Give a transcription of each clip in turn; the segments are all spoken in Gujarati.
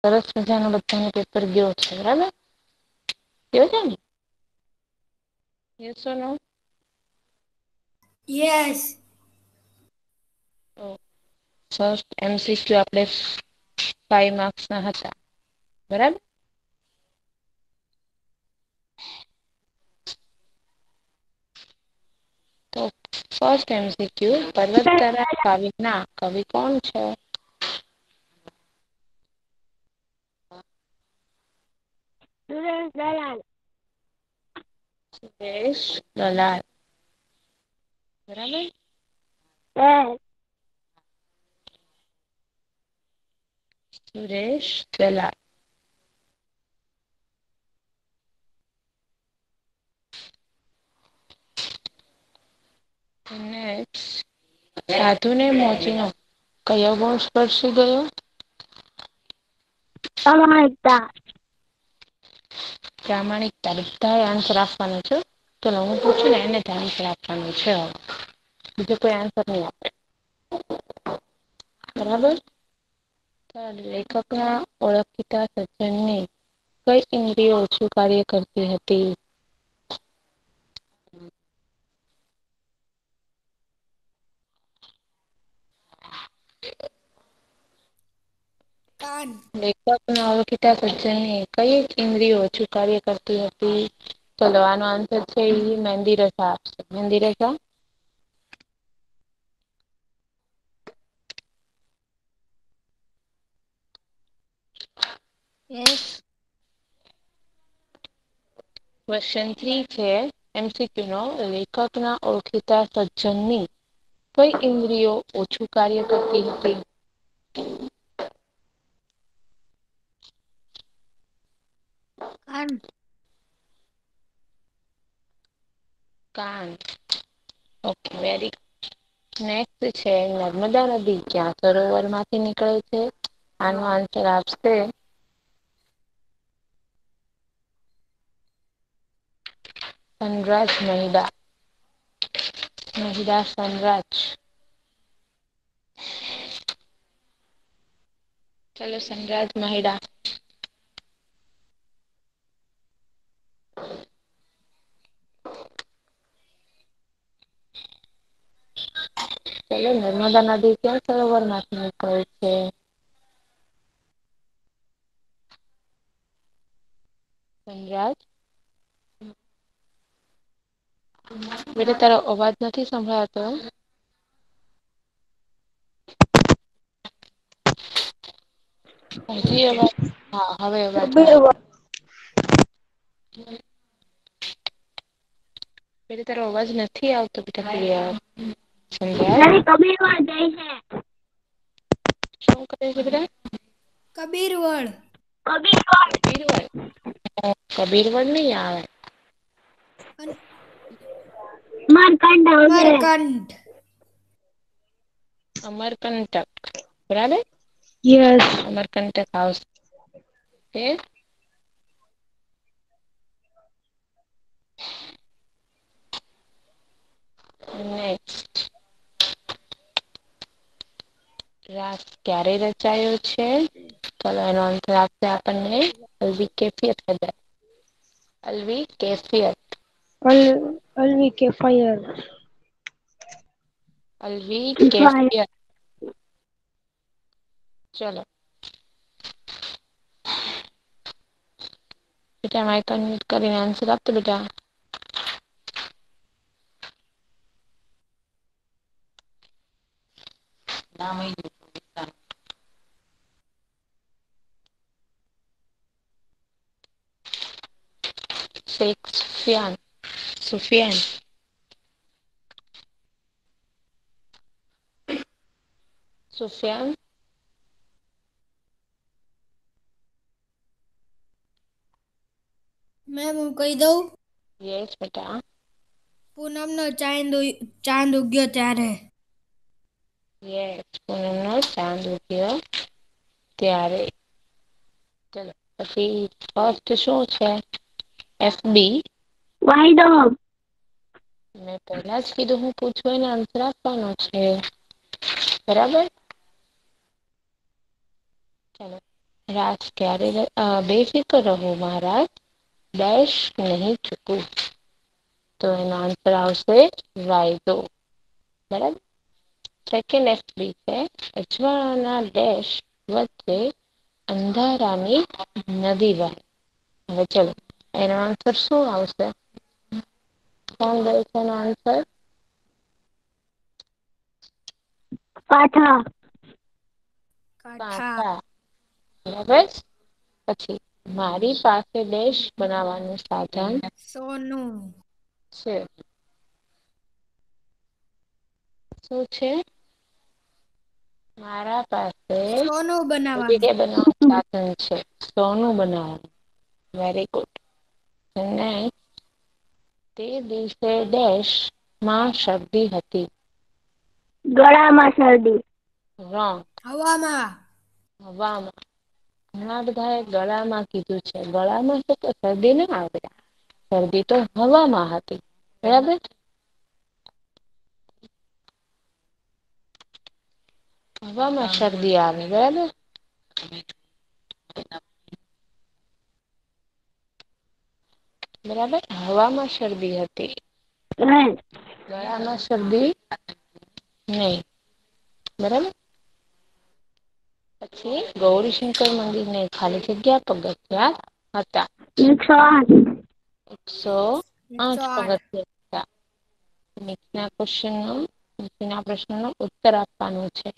સરસ મજાનો બધાનો પેપર ગયો છે બરાબર ગયો છે ને yes or no yes first MCQ આપણે 5 માર્ક્સના હતા બરાબર તો ફર્સ્ટ MCQ પર્વતતારા કાવ્યના કવિ કોણ છે સુરેશ દલાલ સુરેશ દલાલ બરાબર યસ સુરેશ દલાલ નેક્સ્ટ સાધુને મોચીનો કયો ગુણ સ્પર્શી ગયો પ્રામાણિકતા પ્રામાણિકતા બધાએ આન્સર આપવાનો છે ચલો હું પૂછું ને એને જ આન્સર આપવાનું છે બીજો કોઈ આન્સર નહી આપે બરાબર લેખકના ઓળખીતા સજ્જનની કઈ ઇન્દ્રિયો ઓછું કાર્ય કરતી હતી કાન લેખકના ઓળખીતા સજ્જનની કઈ ઇન્દ્રિયો ઓછું કાર્ય કરતી હતી ચલો આનો આન્સર છે એ મહેંદી રચા આપશે મહેંદી રચા યસ ક્વેશ્ચન 3 છે MCQ નો લેખકના ઓળખીતા સજ્જનની કઈ ઇન્દ્રિયો ઓછું કાર્ય કરતી હતી કાન કાન ઓકે વેરી નેક્સ્ટ છે નર્મદા નદી ક્યાં સરોવર માંથી નીકળે છે આનો આન્સર આપશે સનરાજ મહિડા મહિડા સનરાજ ચલો સનરાજ મહિડા ચલો નર્મદા નદી ક્યાં સરોવર માંથી નીકળે છે સનરાજ બેટા તારો અવાજ નથી સંભળાતો હજી અવાજ હા હવે અવાજ આવે બેટા તારો અવાજ નથી આવતો બેટા ક્લિયર સનરાજ મારી કબીરવાળ જાય છે શું કરે છે બેટા કબીરવડ કબીરવડ નહી આવે અમરકંટક અમરકંટક બરાબર યસ અમરકંટક આવશે નેક્સ્ટ રાસ ક્યારે રચાયો છે ચલો એનો આન્સર આપશે આપણને અલ્વી કેફિયત અલ્વી કે ફાયર અલ્વી કેફિયત ચલો બેટા માઈક અનમ્યુટ કરીને આન્સર આપતો બેટા શેખ સુફિયાન સુફિયાન મેમ હું કહી દઉં યસ બેટા પૂનમનો ચાંદ ઉગ્યો ત્યારે યસ પૂનમનો ચાંદ ઉગ્યો ત્યારે ચલો પછી ફર્સ્ટ શું છે FB વાયડો મેં પહેલા જ કીધું હું પૂછું એને આન્સર આપવાનો છે બરાબર ચાલો રાજ ક્યારે બેફિકર રહો મહારાજ ડેશ નહીં ચૂકું તો એનો આન્સર આવશે વાયદો બરાબર સેકન્ડ એફબી છે અજવાળાના ડેશ વચ્ચે અંધારાની નદી વહે હવે ચલો એનો આન્સર શું આવશે કોણ દે છે એનો આન્સર કાંઠા કાંઠા બરાબર પછી મારી પાસે ડેશ બનાવવાનું સાધન સોનું છે શું છે મારા પાસે સોનું બનાવવાનું બનાવવાનું સાધન છે સોનું બનાવવાનું વેરી ગુડ તે દિવસે ડેશ માં શરદી હતી ગળામાં શરદી રોંગ હવામાં હવામાં ઘણા બધા એ ગળામાં કીધું છે ગળામાં તો શરદી ના આવે શરદી તો હવામાં હતી બરાબર હવામાં શરદી આવે બરાબર બરાબર હવામાં શરદી હતી ગળામાં શરદી નહી બરાબર પછી ગૌરીશંકર મંદિર ને ખાલી જગ્યા પગથિયા હતા 108 108 108 પગથિયા નીચેના પ્રશ્નનો ઉત્તર આપવાનો છે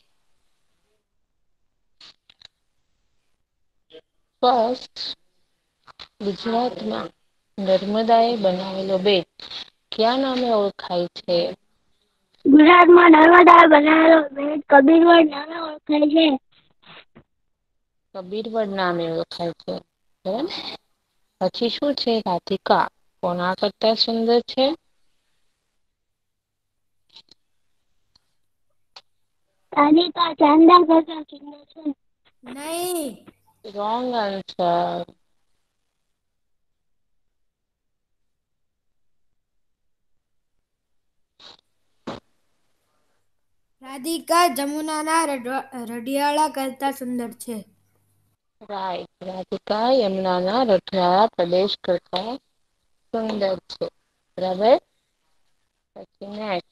ફર્સ્ટ ગુજરાતમાં નર્મદા એ બનાવેલો બેટ ક્યા નામે ઓળખાય છે ગુજરાતમાં નર્મદા બનાવેલો બેટ કબીરવડ નામે ઓળખાય છે કબીરવડ નામે ઓળખાય છે બરાબર પછી શું છે રાધિકા કોના કરતા સુંદર છે રાધિકા ચાંદા કરતા સુંદર છે નહીં રોંગ આન્સર રાધિકા જમુનાના રઢિયાળા કરતા સુંદર છે રાઈટ રાધિકા યમુનાના રઠિયાળા પ્રદેશ કરતા સુંદર છે બરાબર પછી નેક્સ્ટ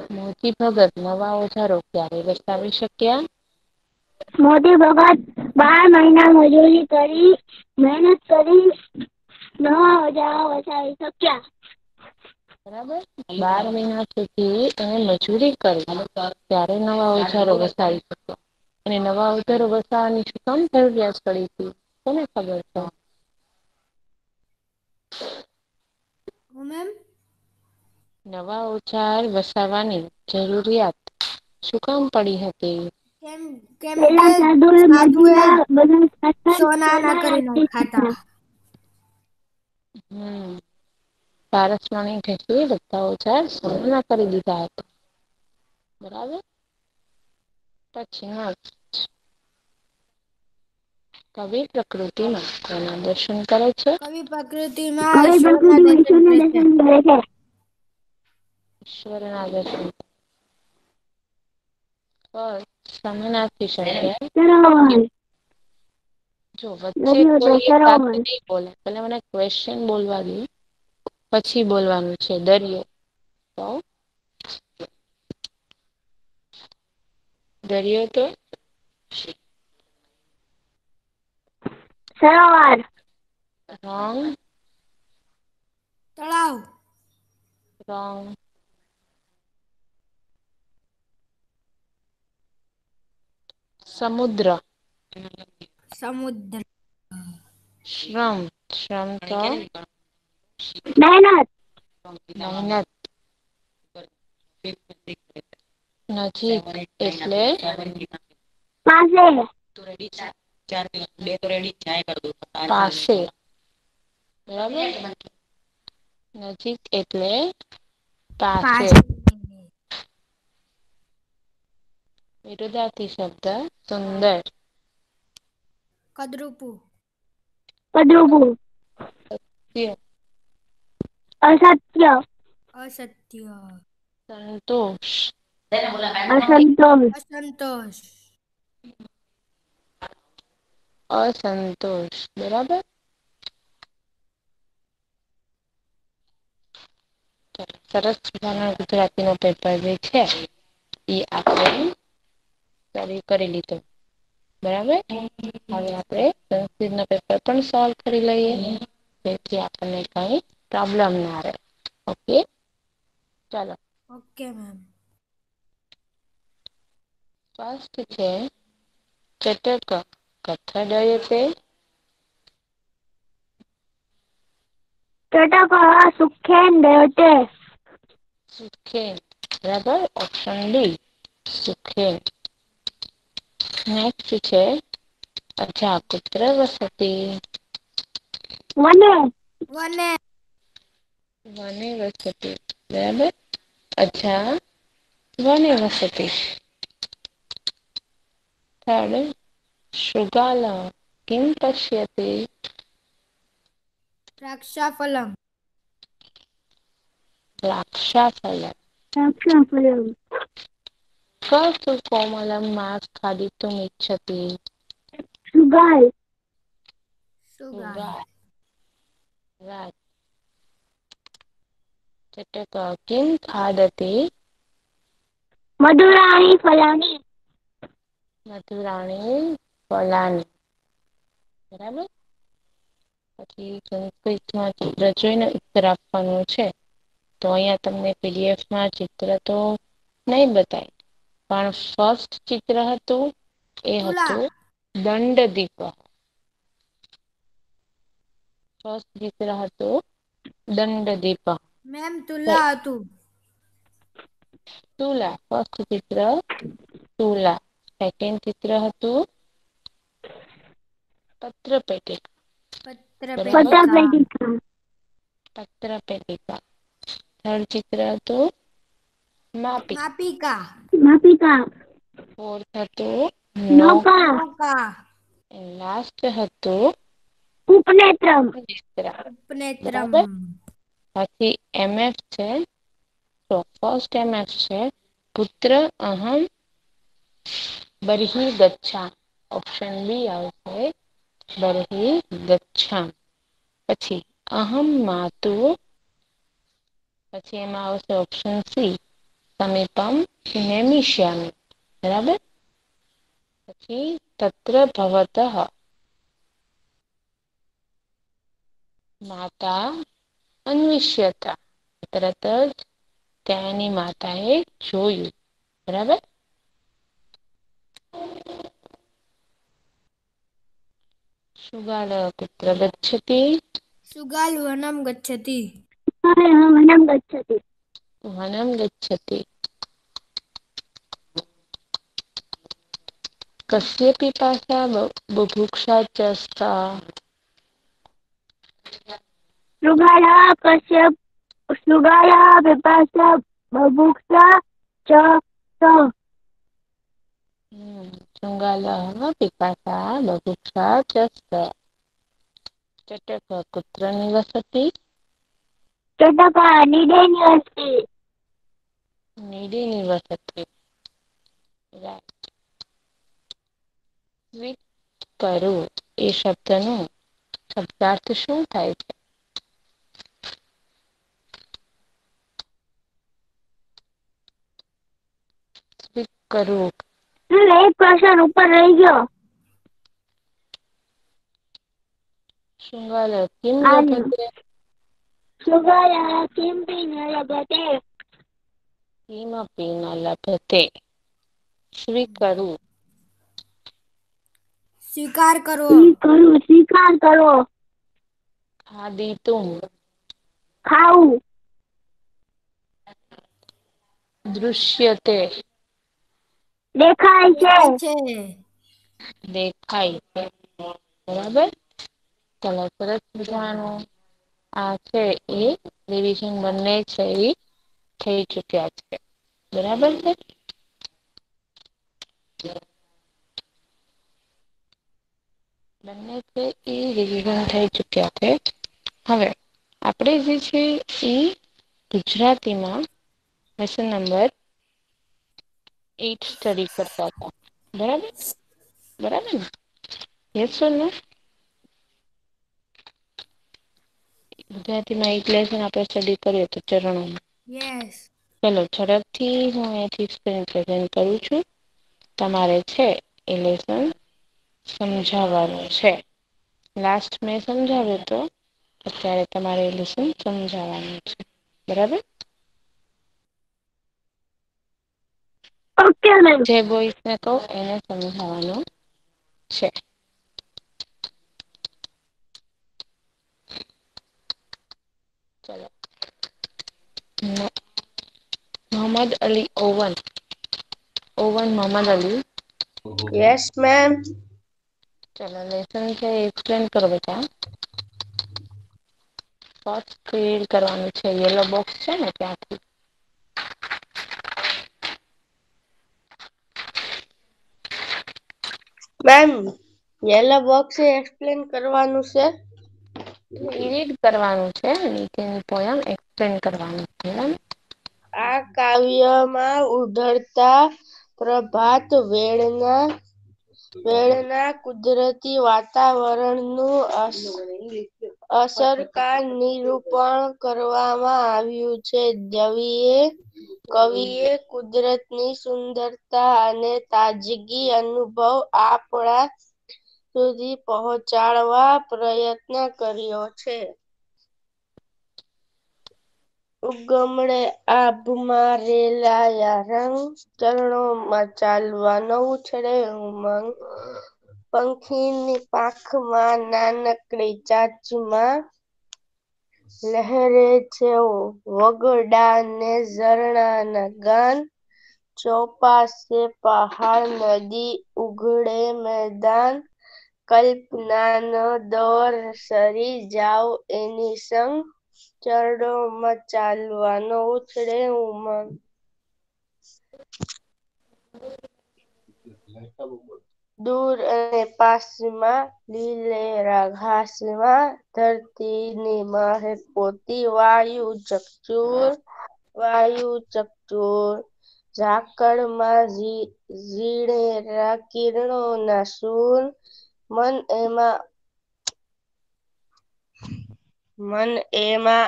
મોતી ભગત નવા ઓજારો ક્યારે દર્શાવી શક્યા મોતી ભગત 12 મહિના મજૂરી કરી મહેનત કરી નવા ઓજારો વસાવી શક્યા બરાબર 12 મહિના સુધી એને મજૂરી કરી ત્યારે નવા ઓજારો વસાવી શક્યા અને નવા ઓજારો વસાવવાની શું કામ જરૂરિયાત પડી હતી કોને ખબર છે મેમ નવા ઓજાર વસાવવાની જરૂરિયાત શું કામ પડી હતી કેમ કે સાધુએ બધા સોનાના કરી નાખ્યા પારસમણી ઘસી બધા ઓજાર સોનાના કરી દીધા હતા બરાબર પછી કવિ પ્રકૃતિમાં કોના દર્શન કરે છે કવિ પ્રકૃતિમાં ઈશ્વરના દર્શન કરે છે ઈશ્વરના દર્શન સમાનાર્થી શબ્દ જો વચ્ચે કોઈ એક વાક્ય નહી બોલે પેલા મને ક્વેશ્ચન બોલવા દો પછી બોલવાનું છે દરિયો તો દરિયો તો સરોવર રોંગ તળાવ રોંગ સમુદ્ર સમુદ્ર શ્રમ તો મહેનત મહેનત નજીક એટલે પાસે પાસે બરાબર નજીક એટલે પાસે વિરુદ્ધાર્થી શબ્દ સુંદર કદરૂપું સત્ય અસત્ય અસત્ય સંતોષ અસંતોષ અસંતોષ અસંતોષ. બરાબર. સરસ મજાનો ગુજરાતી નો પેપર જે છે એ આપણે કરી લીધો. બરાબર. હવે આપણે સંસ્કૃત નો પેપર પણ સોલ્વ કરી લઈએ. જેથી આપણને કઈ પ્રોબ્લેમ ના રહે. ઓકે ચાલો. Okay ma'am. ફર્સ્ટ છે ચટક કથડયતે. ચટકः સુખેન દયતે. સુખેન. બરાબર. Option D સુખેન. નેક્સ્ટ છે અજા કુત્ર વસતી. વને. વને. વને વસતી. બરાબર. અચ્છા વને વસતી. થર્ડ શૃગાલः કિમ પશ્યતિ. દ્રાક્ષાફલમ. દ્રાક્ષાફલમ. દ્રાક્ષાફલમ. કસ્તુ કોમલમ માસ ખાદિતુમ ઇચ્છતિ. શૃગાલ. સુગાલ. રાઈટ. ચટક કિમ ખાદતિ. મધુરાણી ફલાની. મધુરાણી ફલાની. બરાબર. પછી સંસ્કૃતમાં ચિત્ર જોઈને ઉત્તર આપવાનો છે. તો અહિયાં તમને પીડીએફમાં ચિત્ર તો નહી બતાય. પણ ફસ્ટ ચિત્ર હતું એ તુલા. હતું દંડદીપ. ફસ્ટ ચિત્ર હતું દંડદીપ. મેમ તુલા હતું. તુલા. ફસ્ટ ચિત્ર તુલા. સેકન્ડ ચિત્ર હતું પત્રપેટિકા. પત્ર બરાબર. પેટિકા. પત્રપેટિકા. પત્રપેટિકા. થર્ડ ચિત્ર હતું માપી. માપિકા. માપિકા. ફોર્થ હતું નૌકા. નૌકા. લાસ્ટ હતું ઉપનેત્રમ. ઉપનેત્રમ. બરાબર. પછી એમએફ છે. તો ફર્સ્ટ એમએફ છે પુત્ર અહમ બર્હિ ગચ્છામિ. ઓપ્શન બી આવશે બર્હિ ગચ્છામિ. પછી અહમ માતુ. પછી એમાં આવશે ઓપ્શન સી સમીપમ નેમિષ્યામિ. બરાબર. પછી તત્ર ભવતઃ માતા અન્વિષ્યતા. તરત જ તેની માતા એ જોયું. બરાબર. શૃગાલः કુત્ર ગચ્છતિ. સુગાલ વનમ ગચ્છતિ. વનમ ગચ્છતિ. વનમ ગચ્છતિ. કસ્ય પિપાસા બભુક્ષા ચ સા. શૃગાલः કસ્ય શૃગાલः પિપાસા બભુક્ષા ચ સઃ. શૃગાલः પિપાસા બભુક્ષા ચ સઃ. ચટક કુત્ર નિવસતિ. ચટકः નીડે નિવસતિ. નીડે નિવસતિ. રાઈટ. સ્વીટ કરવું એ શબ્દનું શબ્દાર્થ શું થાય છે? સ્વીટ કરવું. એક પ્રશ્ન ઉપર રહી ગયો. શૃગાલः કિમ આર્ય. લભતે. શૃગાલः કિમપી ન લભતે. કિમપી ન લભતે. સ્વીકરવું. સ્વીકાર કરવો. સ્વીકાર કરો. ખાદિતુમ. ખાવું. દૃશ્યતે. દેખાય છે. દેખાય છે. બરાબર. ચાલો સરસ મજાનું આ છે એ રિવિઝન બંને છે એ થઈ ચુક્યા છે. બરાબર છે. બંને છે એ રિવિઝન થઈ ચુક્યા છે. હવે આપણે જે છે એ ગુજરાતીમાં લેસન નંબર 8 સ્ટડી કરતા હતા. બરાબર. બરાબર ને. યસ ઓર નો? ગુજરાતીમાં એક લેસન આપણે સ્ટડી કરીએ તો ચરણોમાં. યસ. ચલો ઝડપથી હું અહીંયાથી સ્ક્રીન પ્રેઝન્ટ કરું છું. તમારે છે એ લેસન સમજાવવાનું છે. લાસ્ટ મેં સમજાવ્યો તો. અત્યારે તમારે એ લેસન સમજાવવાનું છે. બરાબર? Okay ma'am. જે બોયસને કહું એને સમજાવવાનું છે. ચલો. Mohammad Ali Owen. Owen Mohammad Ali. Yes ma'am. ચલો લેસન છે એક્સપ્લેન કરો બેટા. ફર્સ્ટ ક્લિયર કરવાનું છે. યલો બોક્સ છે ને ત્યાંથી. મેમ યેલો બોક્સ એક્સપ્લેન કરવાનું છે. રીડ કરવાનું છે. નીચેની પોયમ એક્સપ્લેન કરવાનું છે. આ કાવ્યમાં ઉભરતા પ્રભાત વેળના કુદરતી વાતાવરણનું અસરકાર નિરૂપણ કરવામાં આવ્યું છે. કવિએ કુદરતની સુંદરતા અને તાજગી અનુભવ આપણા સુધી પહોંચાડવા પ્રયત્ન કર્યો છે. ઉગમણે આભમાં રેલાયા રંગ, ચરણોમાં ચાલવાનો ઉછળે ઉમંગ, પંખીની પાંખમાં નાનકડી ચાંચમાં લહેરે છે વગડા ને ઝરણાના ગાન, ચોપાશે પહાડ નદી ઉઘડે મેદાન, કલ્પનાનો દોર સરી જાઓ એની સંગ, ચરણોમાં ચાલવાનો ઉછળે ઉમંગ. દૂર અને પાસમાં લીલેરા ઘાસમાં ધરતીની માહે પોતી વાયુ ચકચૂર, ઝાકળમાં ઝીણેરા કિરણોના સૂર, મન એમાં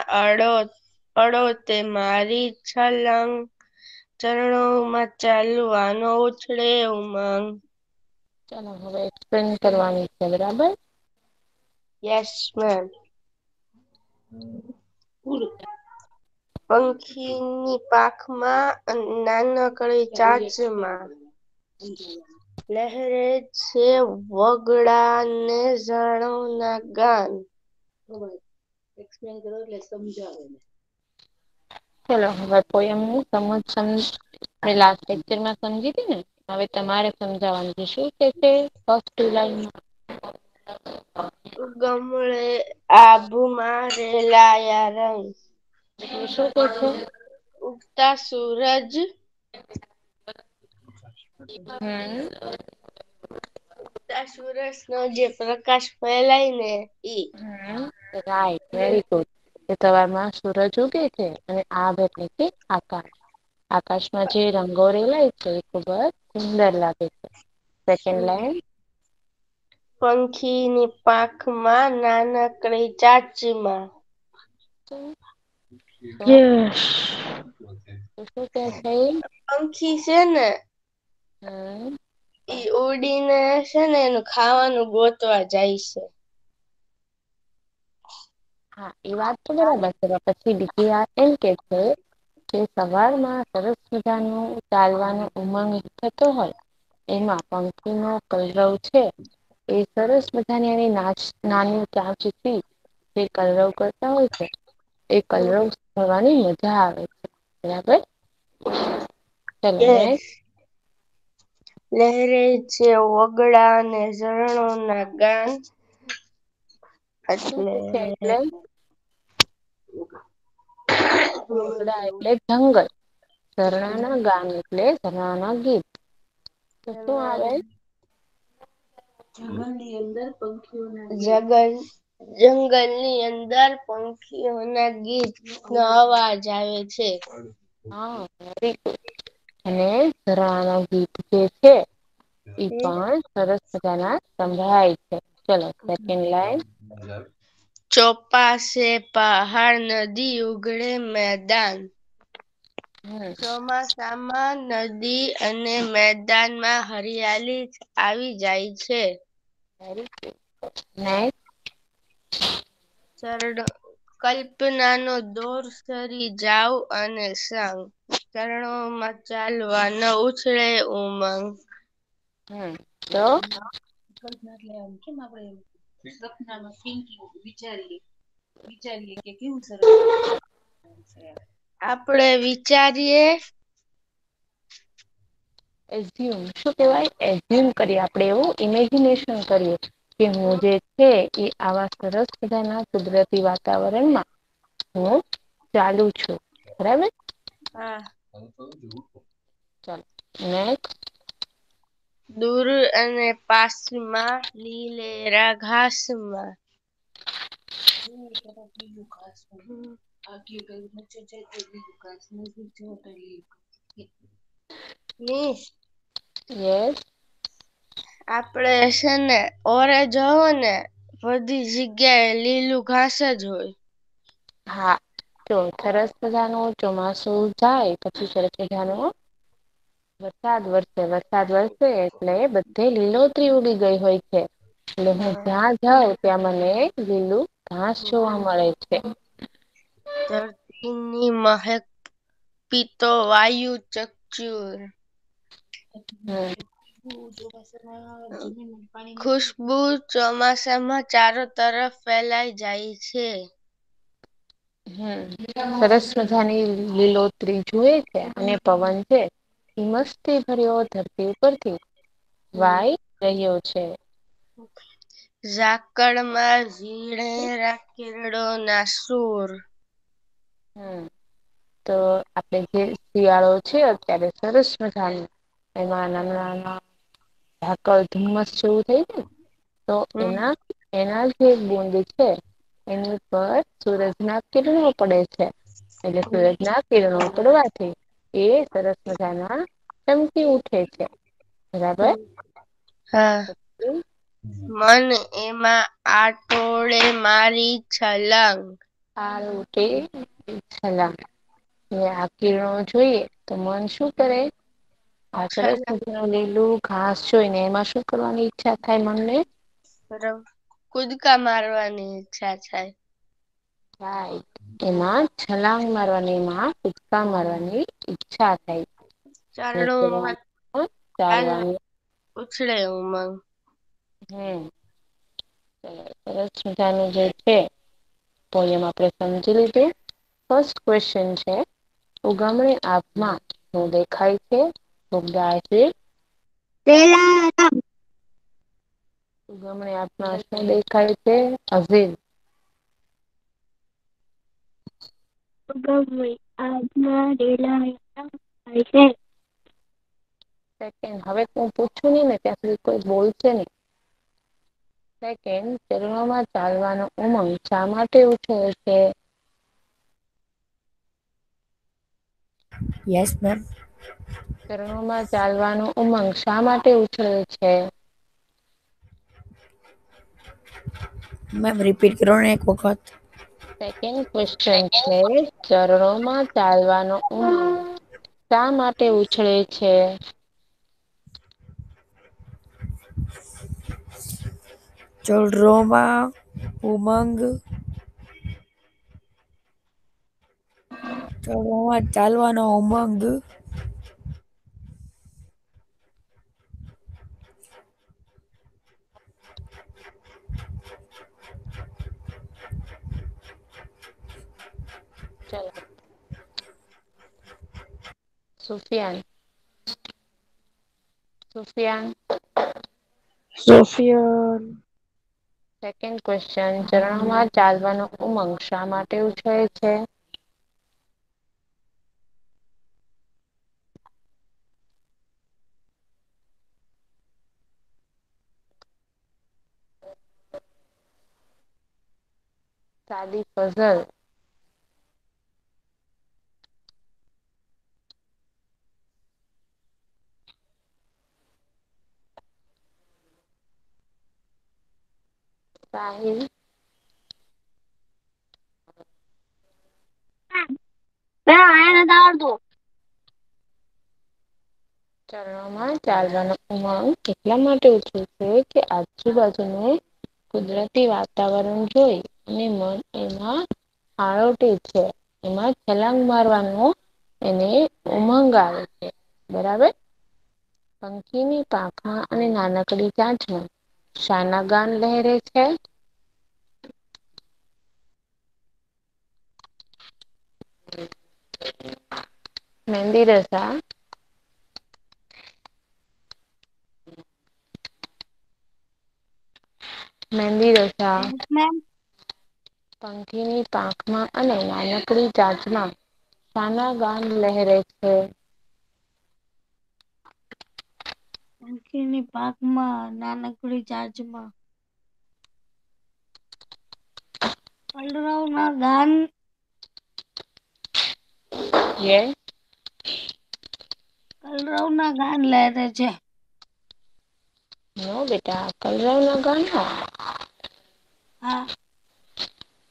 અડો તે મારી છલંગ, ચરણોમાં ચાલવાનો ઉછળે ઉમંગ. ચાલો હવે એક્સપ્લેન કરવાની છે. બરાબર? Yes ma'am. પંખીની પાંખમાં નાનકડી ચાંચમાં લહેરે છે વગડા ને ઝરણાના ગાન. એક્સપ્લેન કરો એટલે સમજાવે. ચલો હવે પોયમની સમજ લાસ્ટ લેક્ચરમાં સમજી હતી ને. હવે તમારે સમજાવવાનું છે. શું કે છે ફર્સ્ટ લાઈનમાં? ઉગમણે આભમાં રેલાયા રંગ. શું કે છે? ઉગતા સૂરજ સૂરજનો જે પ્રકાશ ફેલાય ને ઈ. Right, very good. સવારમાં સૂરજ ઉગે છે અને આભ એટલે કે આકાશ. આકાશમાં જે રંગો રેલાય છે એ ખુબ જ સુંદર લાગે છે. Second line. પંખીની પાંખમાં નાનકડી ચાંચમાં. યસ. શું કે છે? પંખી છે ને ઈ ઉડીને છે ને એનું ખાવાનું ગોતવા જાય છે. હા એ વાત તો બરાબર છે. પછી બીજી વાત એમ કે છે કે સવારમાં સરસ મજાનું ચાલવાનો ઉમંગ થતો હોય એમાં પંખીનો કલરવ છે એ સરસ મજાની એની નાની ચાંચથી જે કલરવ કરતા હોય છે એ કલરવ કરવાની મજા આવે છે. બરાબર? ચલો યસ. નેક્સ્ટ. લહેરે છે વગડા ને ઝરણોના ગાન. શું એટલે છે એટલે વગડા એટલે જંગલ, ઝરણાના ગાન એટલે ઝરણાના ગીત. તો શું આવે? જંગલની અંદર પંખીઓના ગીતનો અવાજ આવે છે. હા વેરી ગુડ. અને ઝરણાના ગીત જે છે ઈ પણ સરસ મજાના સંભળાય છે. ચલો સેકન્ડ લાઈન. ચોપાસે પહાડ, નદી ઉઘડે મેદાન. ચોમાસામાં નદી અને મેદાનમાં હરિયાળી આવી જાય છે. કલ્પનાનો દોર સરી જાવ અને સંગ. ચરણોમાં ચાલવા ન ઉછળે ઉમંગ. તો કેમ આપણે સપનામાં વિચારીએ કે કેવું સરસ આપણે વિચારીએ. એઝ્યુમ શું કહેવાય? એઝ્યુમ કરીએ આપણે, એવું ઇમેજિનેશન કરીએ કે હું જે છે એ આવા સરસ મજાના કુદરતી વાતાવરણમાં હું ચાલુ છું. બરાબર. હા. ચાલો નેક્સ્ટ. દૂર અને પાસમાં લીલેરા ઘાસમાં. યસ. આપડે છે ને ઓરે જવો ને બધી જગ્યાએ લીલું ઘાસ જ હોય. હા, તો સરસ મજાનું ચોમાસું જાય પછી સરસ મજાનું વરસાદ વરસે એટલે બધે લીલોતરી ઉડી ગઈ હોય છે. એટલે હું જ્યાં જાઉં ત્યાં મને લીલું ઘાસ જોવા મળે છે. ધરતીની મહેક પીતો વાયુ ચકચુર. હમ ખુશબુ ચોમાસામાં ચારો તરફ ફેલાઈ જાય છે. સરસ મજાની લીલોતરી જુએ છે અને પવન છે એ મસ્તી ભર્યો ધરતી ઉપરથી વાઈ રહ્યો છે. ઝાકળમાં ઝીણેરા કિરણોના સૂર. તો આપણે જે શિયાળો છે અત્યારે સરસ મજાનો એમાં નાના ઝાકળ ધુમ્મસ જેવું થઈ જાય તો એના જે બુંદ છે એની પર સૂરજના કિરણો પડે છે. એટલે સૂરજના કિરણો પડવાથી એ સરસ મજાના ચમકી ઉઠે છે. બરાબર. હા. મન એમાં આટોળે મારી છલંગ. આ કિરણો જોઈએ તો મન શું કરે? આ સરસ મજાનું લીલું ઘાસ જોઈ ને એમાં શું કરવાની ઈચ્છા થાય મનને? કુદકા મારવાની ઈચ્છા થાય. એમાં છલાંગ મારવાની, એમાં કૂદકા મારવાની ઈચ્છા થાય. ચારણોમાં ચાલવાની ઉછળે ઉમંગ. સરસ મજાનું જે છે પોયમ આપણે સમજી લીધું. ફર્સ્ટ ક્વેશ્ચન છે ઉગમણી આબમાં શું દેખાય છે? ફુગ્ગા છે. ઉગમણી આપમાં શું દેખાય છે? સેકન્ડ, હવે હું પૂછું નહી ને ત્યાં સુધી કોઈ બોલશે નહી. સેકન્ડ, ચરણોમાં ચાલવાનો ઉમંગ શા માટે ઉછળે છે? Yes ma'am. ચરણોમાં ચાલવાનો ઉમંગ શા માટે ઉછળે છે? મેમ રિપીટ કરો ને એક વખત. સેકન્ડ ક્વેશ્ચન છે ચરણોમાં ચાલવાનો ઉમંગ શા માટે ઉછળે છે? ચરણોમાં ઉમંગ ચરણોમાં ચાલવાનો ઉમંગ ચલો. સુફિયાન. સેકન્ડ ક્વેશ્ચન ચરણોમાં ચાલવાનો ઉમંગ શા માટે ઉછળે છે? સાદી ફઝલ. સાહિલ આયા નથી આવડતું. ચરણોમાં ચાલવાનો ઉમંગ એટલા માટે ઓછું છે કે આજુબાજુનું કુદરતી વાતાવરણ જોઈ અને મન એમાં આળોટે છે. એમાં છલાંગ મારવાનો એને ઉમંગ આવે છે. બરાબર. પંખીની પાંખમાં અને નાનકડી ચાંચમાં શાના ગાન લહેરે છે? મહેંદી રસા મહેંદી રસા પંખીની પાંખમાં અને નાનકડી ચાંચમાં શાના ગાન લહેરે છે? પંખીની પાંખમાં નાનકડી ચાંચમાં કલરવના ગાન યસ. કલરવના ગાન લહેરે છે. નો બેટા કલરવના ગાન નો. હા.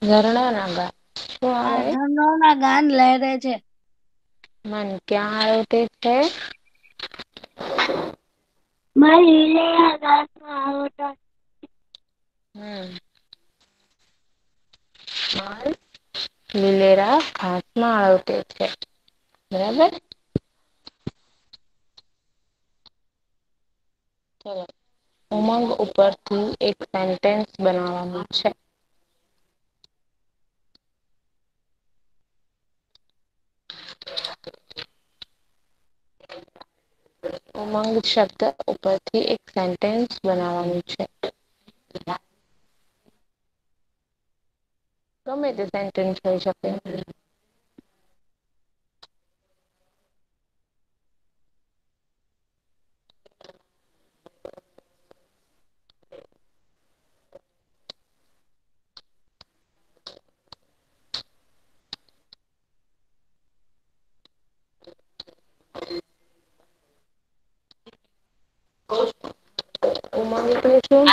ઝરણાના ગાન. શું આ આવે? ઝરણાના ગાન લહેરે છે. મન ક્યાં આળોટે છે? મારી લીલૈયા ઘાસમાં આળોટે હમ. લીલેરા ઘાસમાં આળોટે છે. બરાબર. ચલો ઉમંગ ઉપરથી એક સેન્ટેન્સ બનાવવાનું છે. ઉમંગ શબ્દ ઉપરથી એક સેન્ટેન્સ બનાવવાનું છે. ગમે તે સેન્ટેન્સ હોઈ શકે. ઉમંગ એટલે શું?